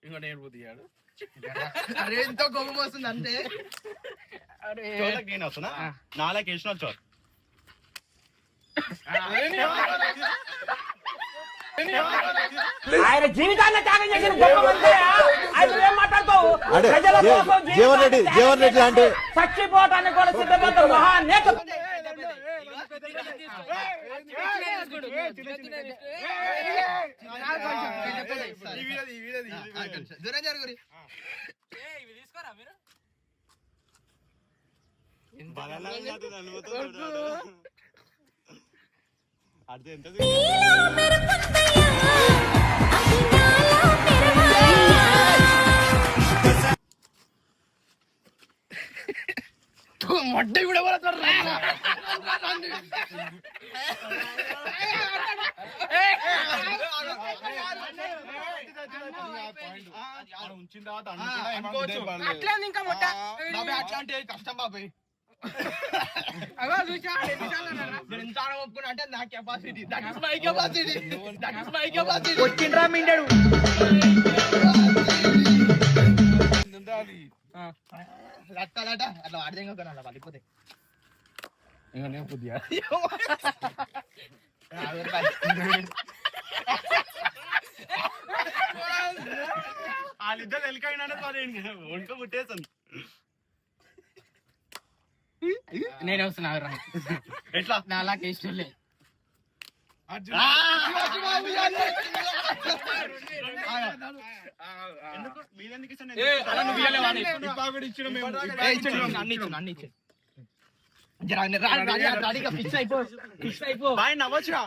ఇంకో నేర్పు తీయాడు. అరే ఎంతో కోపం వస్తుంది అంతే. నేను వస్తున్నా 4 వేసిన చోర్ ఆయన జీవితాన్ని త్యాగం చేసిన గొప్ప మంది. ఆయన ఏం మాట్లాడతావు? జీవన్ రెడ్డి అంటే చచ్చిపోవటానికి కూడా సిద్ధపడ్డ మహానేత. అర్థం ఎంత మొట్ట కూడా అట్లాంటి కష్టం బాబాయ్. ఎంత ఒప్పుకున్నా అంటే నా capacity, that is my capacity, that is my capacity. వచ్చిండ్రా మిండాడు. లట్టాలట అట్లా వాడితే ఇంకా పడిపోతాయి. ఇంకో నేర్పు తీయాడు. వాళ్ళిద్దరు ఎలికైనా ఒంట పుట్టేసాను. నేను వస్తున్నా ఎట్లా నా అలాగే ఇష్టం లేదు. నవ్వచ్చురా